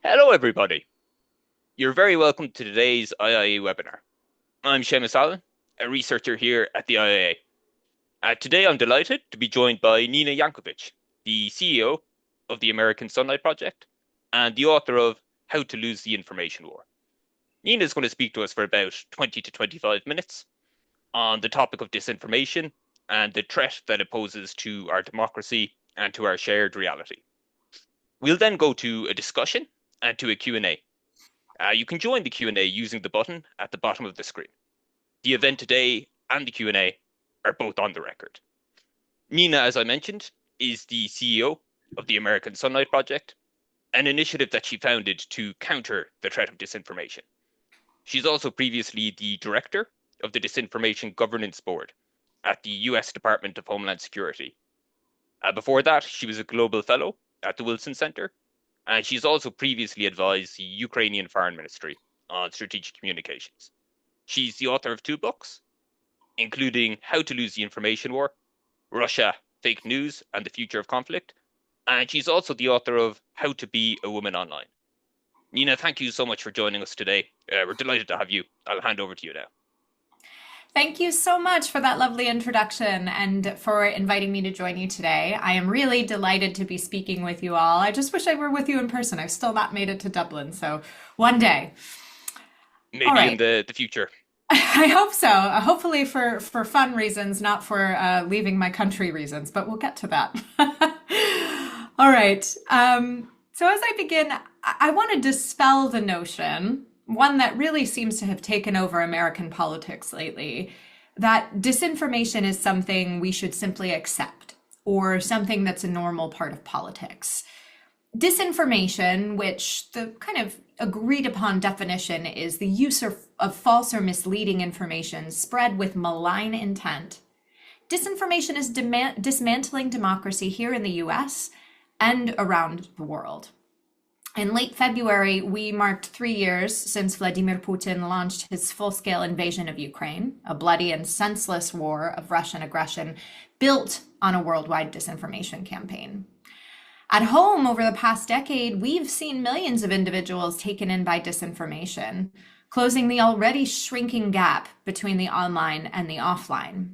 Hello, everybody. You're very welcome to today's IIEA webinar. I'm Seamus Allen, a researcher here at the IIEA. Today, I'm delighted to be joined by Nina Jankowicz, the CEO of the American Sunlight Project and the author of How to Lose the Information War. Nina is going to speak to us for about 20 to 25 minutes on the topic of disinformation and the threat that it poses to our democracy and to our shared reality. We'll then go to a discussion and to a Q&A. You can join the Q&A using the button at the bottom of the screen. The event today and the Q&A are both on the record. Nina, as I mentioned, is the CEO of the American Sunlight Project, an initiative that she founded to counter the threat of disinformation. She's also previously the director of the Disinformation Governance Board at the US Department of Homeland Security. Before that, she was a global fellow at the Wilson Center, and she's also previously advised the Ukrainian Foreign Ministry on strategic communications. She's the author of 2 books, including How to Lose the Information War, Russia, Fake News, and the Future of Conflict. And she's also the author of How to Be a Woman Online. Nina, thank you so much for joining us today. We're delighted to have you. I'll hand over to you now. Thank you so much for that lovely introduction and for inviting me to join you today. I am really delighted to be speaking with you all. I just wish I were with you in person. I've still not made it to Dublin, so one day. Maybe in the future. I hope so. Hopefully for fun reasons, not for leaving my country reasons, but we'll get to that. All right. So as I begin, I want to dispel the notion, one that really seems to have taken over American politics lately, that disinformation is something we should simply accept or something that's a normal part of politics. Disinformation, which the kind of agreed upon definition is the use of false or misleading information spread with malign intent. Disinformation is dismantling democracy here in the US and around the world. In late February, we marked 3 years since Vladimir Putin launched his full-scale invasion of Ukraine, a bloody and senseless war of Russian aggression built on a worldwide disinformation campaign. At home, over the past decade, we've seen millions of individuals taken in by disinformation, closing the already shrinking gap between the online and the offline.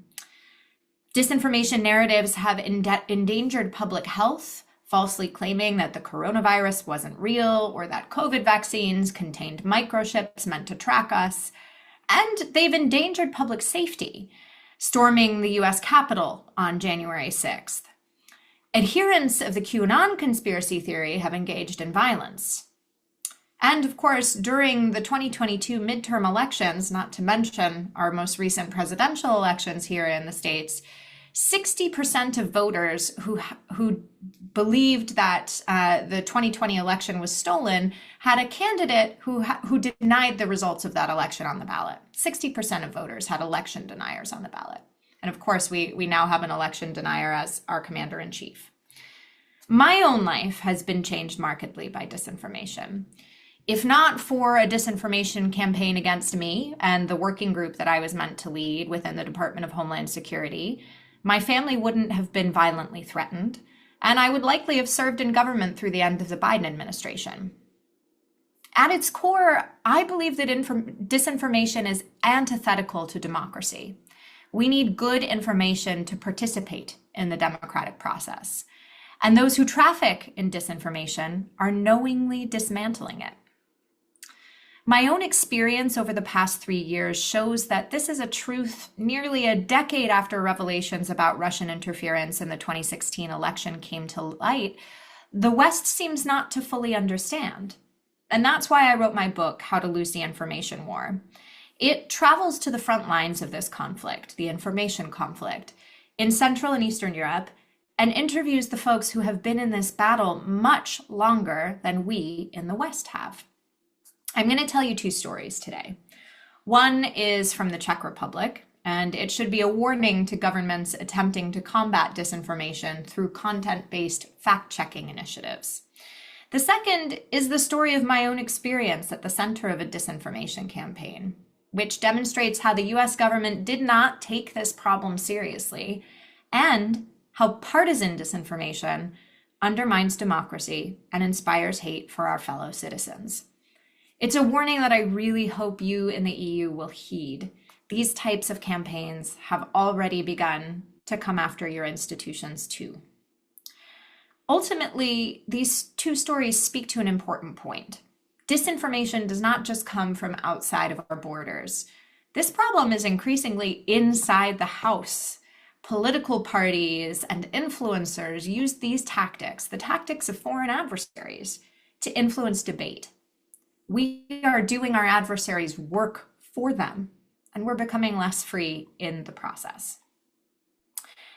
Disinformation narratives have endangered public health, falsely claiming that the coronavirus wasn't real or that COVID vaccines contained microchips meant to track us. And they've endangered public safety, storming the US Capitol on January 6th. Adherents of the QAnon conspiracy theory have engaged in violence. And of course, during the 2022 midterm elections, not to mention our most recent presidential elections here in the States, 60% of voters who believed that the 2020 election was stolen had a candidate who denied the results of that election on the ballot. 60% of voters had election deniers on the ballot. And of course, we now have an election denier as our commander-in-chief. My own life has been changed markedly by disinformation. If not for a disinformation campaign against me and the working group that I was meant to lead within the Department of Homeland Security, my family wouldn't have been violently threatened, and I would likely have served in government through the end of the Biden administration. At its core, I believe that disinformation is antithetical to democracy. We need good information to participate in the democratic process, and those who traffic in disinformation are knowingly dismantling it. My own experience over the past 3 years shows that this is a truth nearly a decade after revelations about Russian interference in the 2016 election came to light. The West seems not to fully understand. And that's why I wrote my book, How to Lose the Information War. It travels to the front lines of this conflict, the information conflict, in Central and Eastern Europe, and interviews the folks who have been in this battle much longer than we in the West have. I'm going to tell you 2 stories today. One is from the Czech Republic, and it should be a warning to governments attempting to combat disinformation through content-based fact-checking initiatives. The second is the story of my own experience at the center of a disinformation campaign, which demonstrates how the US government did not take this problem seriously and how partisan disinformation undermines democracy and inspires hate for our fellow citizens. It's a warning that I really hope you in the EU will heed. These types of campaigns have already begun to come after your institutions too. Ultimately, these two stories speak to an important point. Disinformation does not just come from outside of our borders. This problem is increasingly inside the house. Political parties and influencers use these tactics, the tactics of foreign adversaries, to influence debate. We are doing our adversaries' work for them, and we're becoming less free in the process.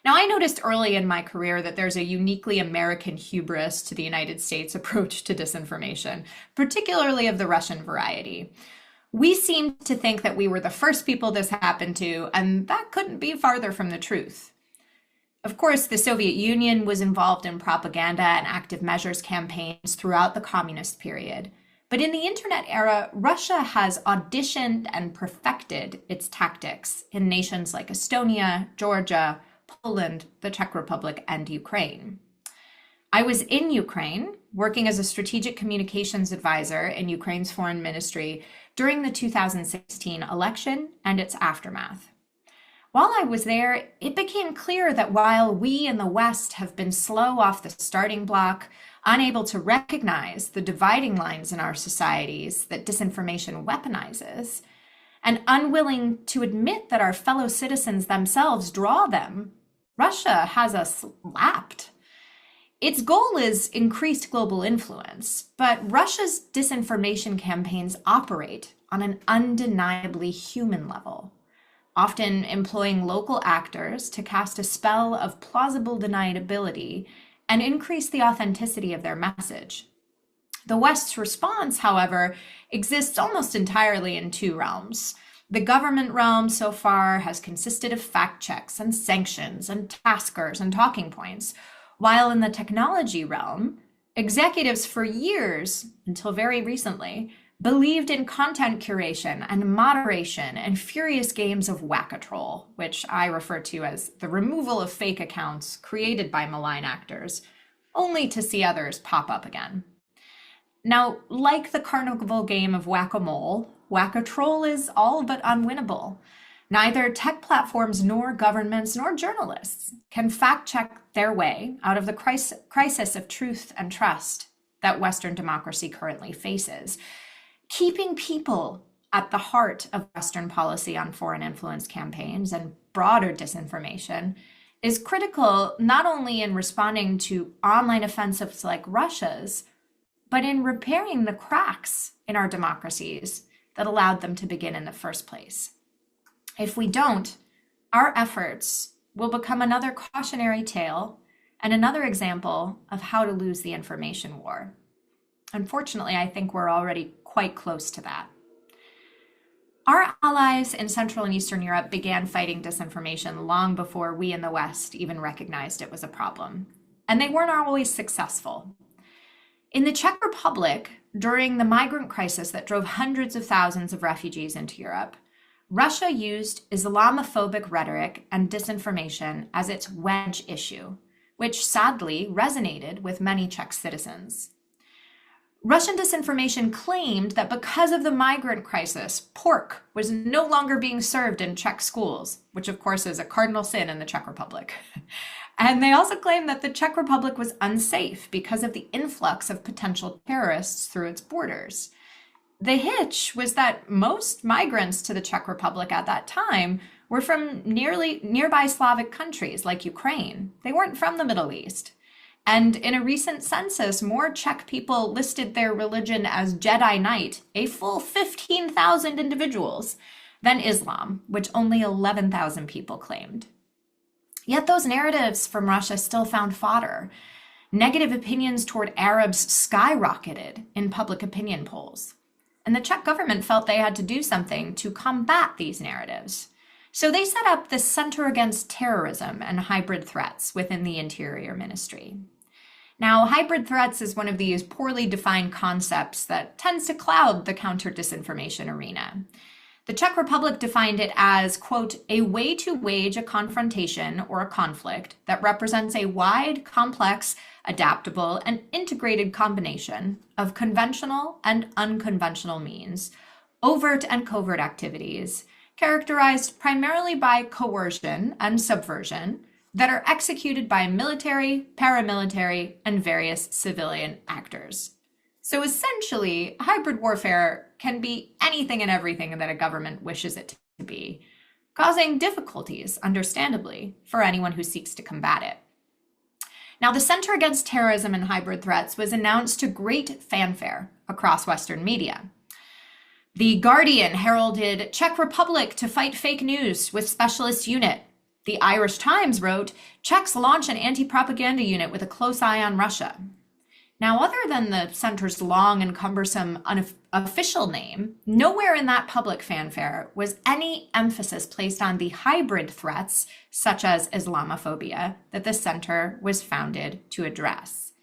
Now, I noticed early in my career that there's a uniquely American hubris to the United States approach to disinformation, particularly of the Russian variety. We seemed to think that we were the first people this happened to, and that couldn't be farther from the truth. Of course, the Soviet Union was involved in propaganda and active measures campaigns throughout the communist period. But in the internet era, Russia has auditioned and perfected its tactics in nations like Estonia, Georgia, Poland, the Czech Republic, and Ukraine. I was in Ukraine working as a strategic communications advisor in Ukraine's Foreign Ministry during the 2016 election and its aftermath. While I was there, it became clear that while we in the West have been slow off the starting block, unable to recognize the dividing lines in our societies that disinformation weaponizes, and unwilling to admit that our fellow citizens themselves draw them, Russia has us lapped. Its goal is increased global influence, but Russia's disinformation campaigns operate on an undeniably human level, often employing local actors to cast a spell of plausible deniability and increase the authenticity of their message. The West's response, however, exists almost entirely in two realms. The government realm so far has consisted of fact checks and sanctions and taskers and talking points, while in the technology realm, executives for years, until very recently, believed in content curation and moderation and furious games of whack-a-troll, which I refer to as the removal of fake accounts created by malign actors, only to see others pop up again. Now, like the carnival game of whack-a-mole, whack-a-troll is all but unwinnable. Neither tech platforms nor governments nor journalists can fact-check their way out of the crisis of truth and trust that Western democracy currently faces. Keeping people at the heart of Western policy on foreign influence campaigns and broader disinformation is critical not only in responding to online offensives like Russia's, but in repairing the cracks in our democracies that allowed them to begin in the first place. If we don't, our efforts will become another cautionary tale and another example of how to lose the information war. Unfortunately, I think we're already quite close to that. Our allies in Central and Eastern Europe began fighting disinformation long before we in the West even recognized it was a problem, and they weren't always successful. In the Czech Republic, during the migrant crisis that drove hundreds of thousands of refugees into Europe, Russia used Islamophobic rhetoric and disinformation as its wedge issue, which sadly resonated with many Czech citizens. Russian disinformation claimed that because of the migrant crisis, pork was no longer being served in Czech schools, which of course is a cardinal sin in the Czech Republic. And they also claimed that the Czech Republic was unsafe because of the influx of potential terrorists through its borders. The hitch was that most migrants to the Czech Republic at that time were from nearby Slavic countries like Ukraine. They weren't from the Middle East. And in a recent census, more Czech people listed their religion as Jedi Knight, a full 15,000 individuals, than Islam, which only 11,000 people claimed. Yet those narratives from Russia still found fodder. Negative opinions toward Arabs skyrocketed in public opinion polls. And the Czech government felt they had to do something to combat these narratives. So they set up the Center Against Terrorism and Hybrid Threats within the Interior Ministry. Now, hybrid threats is one of these poorly defined concepts that tends to cloud the counter-disinformation arena. The Czech Republic defined it as, quote, a way to wage a confrontation or a conflict that represents a wide, complex, adaptable, and integrated combination of conventional and unconventional means, overt and covert activities, characterized primarily by coercion and subversion that are executed by military, paramilitary, and various civilian actors. So essentially, hybrid warfare can be anything and everything that a government wishes it to be, causing difficulties, understandably, for anyone who seeks to combat it. Now, the Center Against Terrorism and Hybrid Threats was announced to great fanfare across Western media. The Guardian heralded Czech Republic to fight fake news with specialist unit. The Irish Times wrote, Czechs launch an anti-propaganda unit with a close eye on Russia. Now, other than the center's long and cumbersome unofficial name, nowhere in that public fanfare was any emphasis placed on the hybrid threats, such as Islamophobia, that the center was founded to address.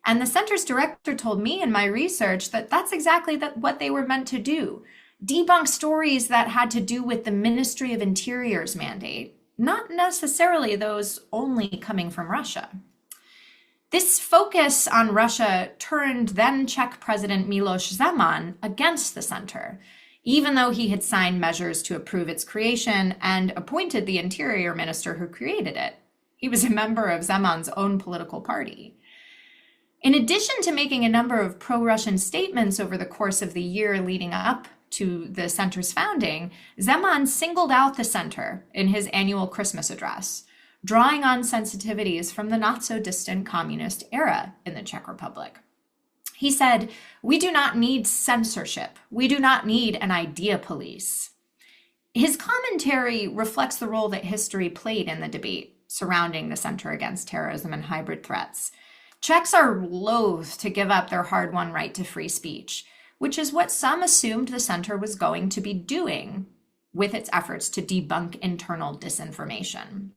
And the center's director told me in my research that that's exactly what they were meant to do: debunk stories that had to do with the Ministry of Interior's mandate, not necessarily those only coming from Russia. This focus on Russia turned then Czech President Miloš Zeman against the center, even though he had signed measures to approve its creation and appointed the interior minister who created it. He was a member of Zeman's own political party. In addition to making a number of pro-Russian statements over the course of the year leading up to the center's founding, Zeman singled out the center in his annual Christmas address, drawing on sensitivities from the not-so-distant communist era in the Czech Republic. He said, "We do not need censorship. We do not need an idea police." His commentary reflects the role that history played in the debate surrounding the Center Against Terrorism and Hybrid Threats. Czechs are loath to give up their hard-won right to free speech, which is what some assumed the center was going to be doing with its efforts to debunk internal disinformation.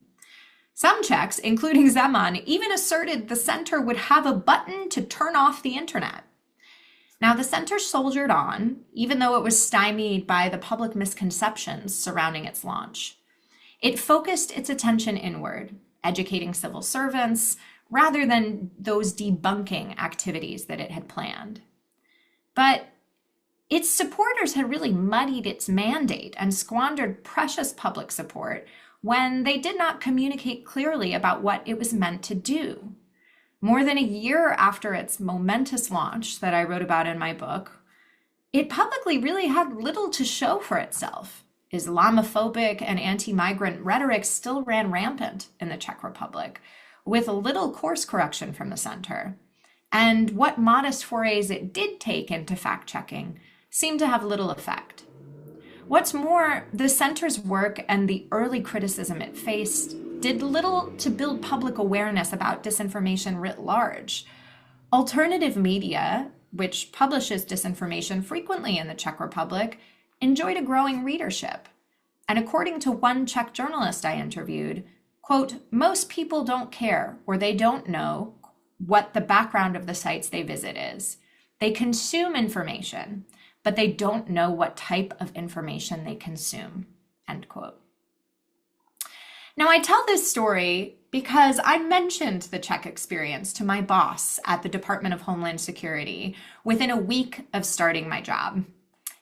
Some Czechs, including Zeman, even asserted the center would have a button to turn off the internet. Now, the center soldiered on, even though it was stymied by the public misconceptions surrounding its launch. It focused its attention inward, educating civil servants, rather than those debunking activities that it had planned. But its supporters had really muddied its mandate and squandered precious public support when they did not communicate clearly about what it was meant to do. More than a year after its momentous launch that I wrote about in my book, it publicly really had little to show for itself. Islamophobic and anti-migrant rhetoric still ran rampant in the Czech Republic, with little course correction from the center. And what modest forays it did take into fact-checking seemed to have little effect. What's more, the center's work and the early criticism it faced did little to build public awareness about disinformation writ large. Alternative media, which publishes disinformation frequently in the Czech Republic, enjoyed a growing readership. And according to one Czech journalist I interviewed, quote, most people don't care or they don't know what the background of the sites they visit is. They consume information, but they don't know what type of information they consume, end quote. Now, I tell this story because I mentioned the Czech experience to my boss at the Department of Homeland Security within a week of starting my job.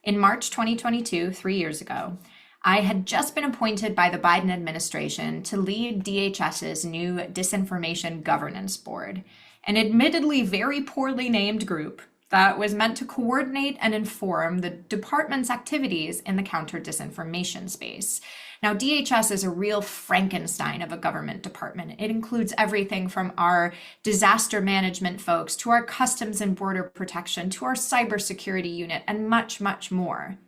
In March 2022, 3 years ago, I had just been appointed by the Biden administration to lead DHS's new Disinformation Governance Board, an admittedly very poorly named group that was meant to coordinate and inform the department's activities in the counter-disinformation space. Now, DHS is a real Frankenstein of a government department. It includes everything from our disaster management folks to our customs and border protection to our cybersecurity unit and much, much more.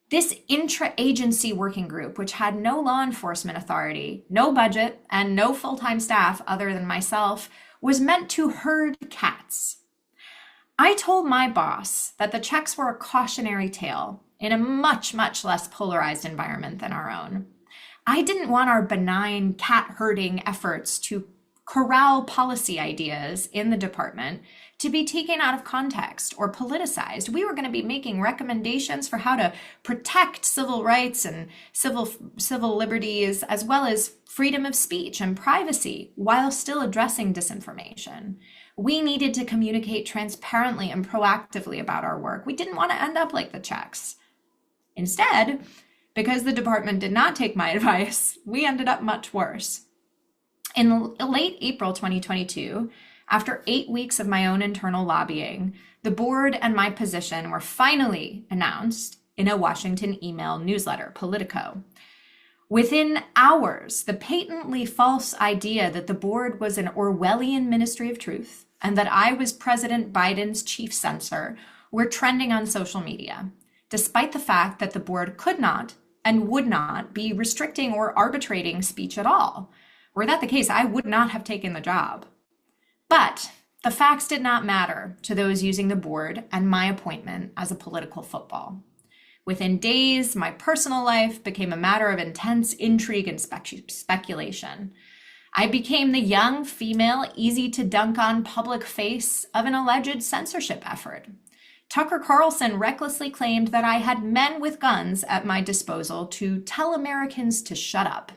This intra-agency working group, which had no law enforcement authority, no budget, and no full-time staff other than myself, was meant to herd cats. I told my boss that the Czechs were a cautionary tale in a much, much less polarized environment than our own. I didn't want our benign cat herding efforts to corral policy ideas in the department to be taken out of context or politicized. We were going to be making recommendations for how to protect civil rights and civil liberties, as well as freedom of speech and privacy, while still addressing disinformation. We needed to communicate transparently and proactively about our work. We didn't want to end up like the Czechs. Instead, because the department did not take my advice, we ended up much worse. In late April 2022, after 8 weeks of my own internal lobbying, the board and my position were finally announced in a Washington email newsletter, Politico. Within hours, the patently false idea that the board was an Orwellian ministry of truth and that I was President Biden's chief censor were trending on social media, despite the fact that the board could not and would not be restricting or arbitrating speech at all. Were that the case, I would not have taken the job. But the facts did not matter to those using the board and my appointment as a political football. Within days, my personal life became a matter of intense intrigue and speculation. I became the young, female, easy to dunk on public face of an alleged censorship effort. Tucker Carlson recklessly claimed that I had men with guns at my disposal to tell Americans to shut up.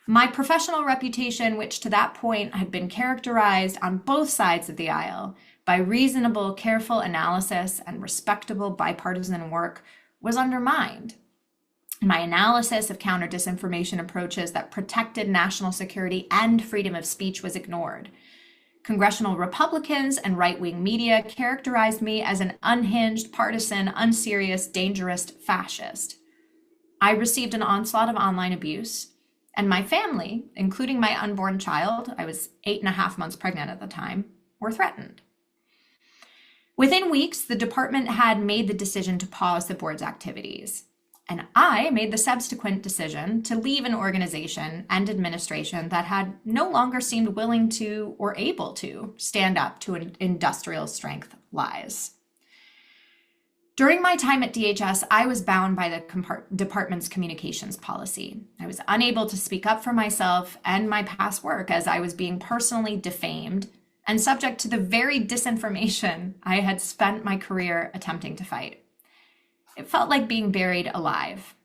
My professional reputation, which to that point had been characterized on both sides of the aisle by reasonable, careful analysis and respectable bipartisan work, was undermined. My analysis of counter-disinformation approaches that protected national security and freedom of speech was ignored. Congressional Republicans and right-wing media characterized me as an unhinged, partisan, unserious, dangerous fascist. I received an onslaught of online abuse, and my family, including my unborn child, I was 8.5 months pregnant at the time, were threatened. Within weeks, the department had made the decision to pause the board's activities, and I made the subsequent decision to leave an organization and administration that had no longer seemed willing to or able to stand up to industrial strength lies. During my time at DHS, I was bound by the department's communications policy. I was unable to speak up for myself and my past work as I was being personally defamed and subject to the very disinformation I had spent my career attempting to fight. It felt like being buried alive.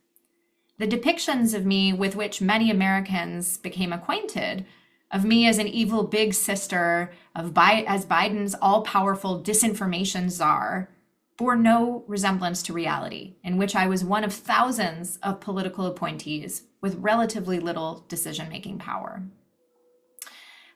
The depictions of me with which many Americans became acquainted, of me as an evil big sister, as Biden's all-powerful disinformation czar, bore no resemblance to reality, in which I was one of thousands of political appointees with relatively little decision-making power.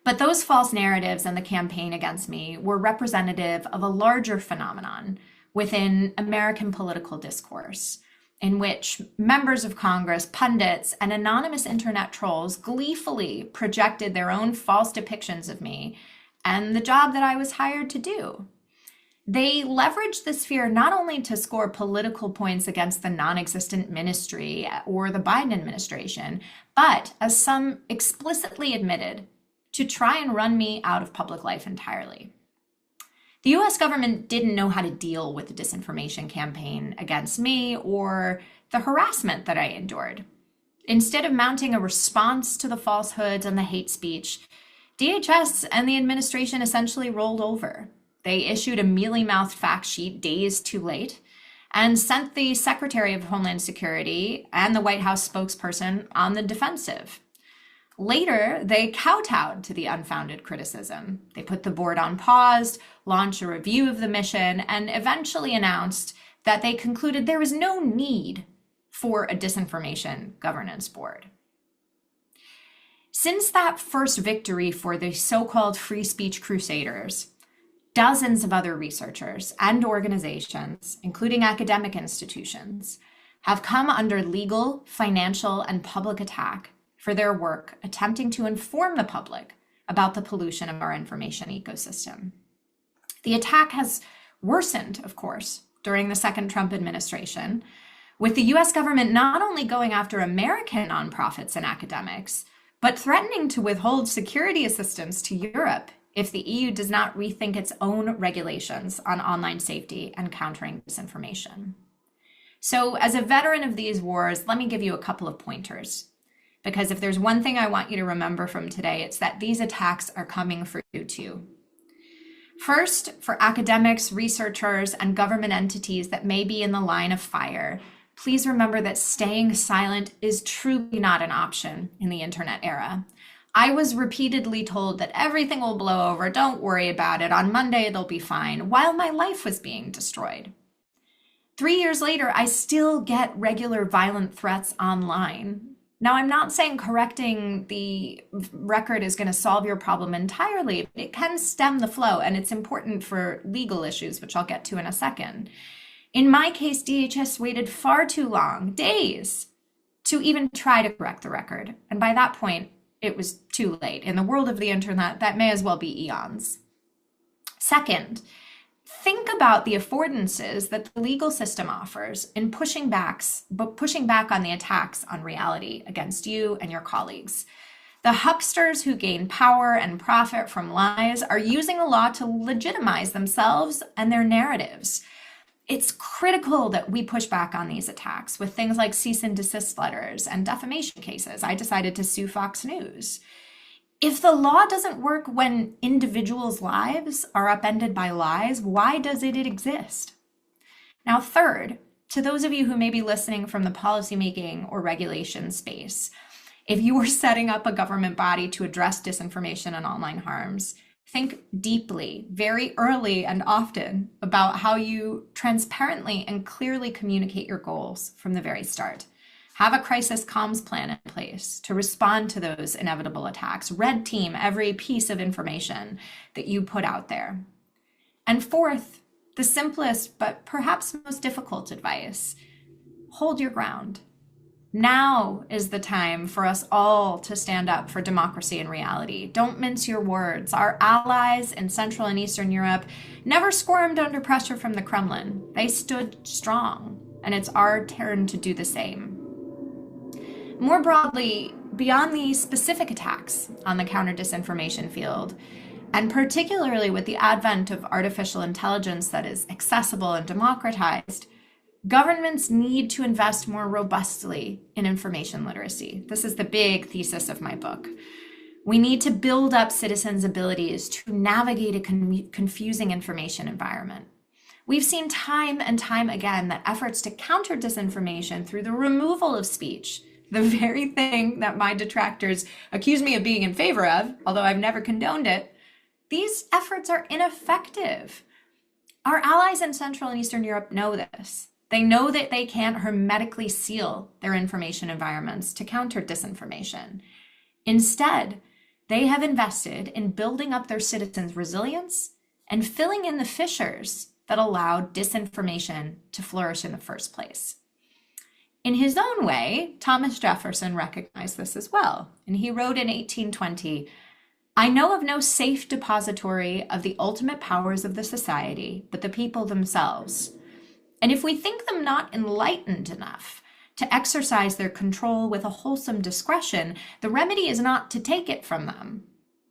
But those false narratives and the campaign against me were representative of a larger phenomenon within American political discourse, in which members of Congress, pundits, and anonymous internet trolls gleefully projected their own false depictions of me and the job that I was hired to do. They leveraged this fear not only to score political points against the non-existent ministry or the Biden administration, but, as some explicitly admitted, to try and run me out of public life entirely. The US government didn't know how to deal with the disinformation campaign against me or the harassment that I endured. Instead of mounting a response to the falsehoods and the hate speech, DHS and the administration essentially rolled over. They issued a mealy-mouthed fact sheet days too late and sent the Secretary of Homeland Security and the White House spokesperson on the defensive. Later, they kowtowed to the unfounded criticism. They put the board on pause, launched a review of the mission, and eventually announced that they concluded there was no need for a Disinformation Governance Board. Since that first victory for the so-called free speech crusaders, dozens of other researchers and organizations, including academic institutions, have come under legal, financial, and public attack for their work attempting to inform the public about the pollution of our information ecosystem. The attack has worsened, of course, during the second Trump administration, with the US government not only going after American nonprofits and academics, but threatening to withhold security assistance to Europe if the EU does not rethink its own regulations on online safety and countering disinformation. So, as a veteran of these wars, let me give you a couple of pointers. Because if there's one thing I want you to remember from today, it's that these attacks are coming for you too. First, for academics, researchers, and government entities that may be in the line of fire, please remember that staying silent is truly not an option in the internet era. I was repeatedly told that everything will blow over, don't worry about it, on Monday it'll be fine, while my life was being destroyed. 3 years later, I still get regular violent threats online. Now, I'm not saying correcting the record is going to solve your problem entirely, but it can stem the flow, and it's important for legal issues, which I'll get to in a second. In my case, DHS waited far too long, days, to even try to correct the record. And by that point, it was too late. In the world of the internet, that may as well be eons. Second, think about the affordances that the legal system offers in pushing back on the attacks on reality against you and your colleagues. The hucksters who gain power and profit from lies are using the law to legitimize themselves and their narratives. It's critical that we push back on these attacks with things like cease and desist letters and defamation cases. I decided to sue Fox News. If the law doesn't work when individuals' lives are upended by lies, why does it exist? Now, third, to those of you who may be listening from the policymaking or regulation space, if you are setting up a government body to address disinformation and online harms, think deeply, very early and often about how you transparently and clearly communicate your goals from the very start. Have a crisis comms plan in place to respond to those inevitable attacks. Red team every piece of information that you put out there. And fourth, the simplest but perhaps most difficult advice, hold your ground. Now is the time for us all to stand up for democracy and reality. Don't mince your words. Our allies in Central and Eastern Europe never squirmed under pressure from the Kremlin. They stood strong, and it's our turn to do the same. More broadly, beyond the specific attacks on the counter-disinformation field, and particularly with the advent of artificial intelligence that is accessible and democratized, governments need to invest more robustly in information literacy. This is the big thesis of my book. We need to build up citizens' abilities to navigate a confusing information environment. We've seen time and time again that efforts to counter disinformation through the removal of speech, the very thing that my detractors accuse me of being in favor of, although I've never condoned it, these efforts are ineffective. Our allies in Central and Eastern Europe know this. They know that they can't hermetically seal their information environments to counter disinformation. Instead, they have invested in building up their citizens' resilience and filling in the fissures that allowed disinformation to flourish in the first place. In his own way, Thomas Jefferson recognized this as well, and he wrote in 1820, "I know of no safe depository of the ultimate powers of the society but the people themselves. And if we think them not enlightened enough to exercise their control with a wholesome discretion, the remedy is not to take it from them,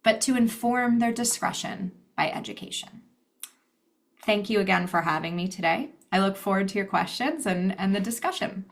but to inform their discretion by education." Thank you again for having me today. I look forward to your questions and the discussion.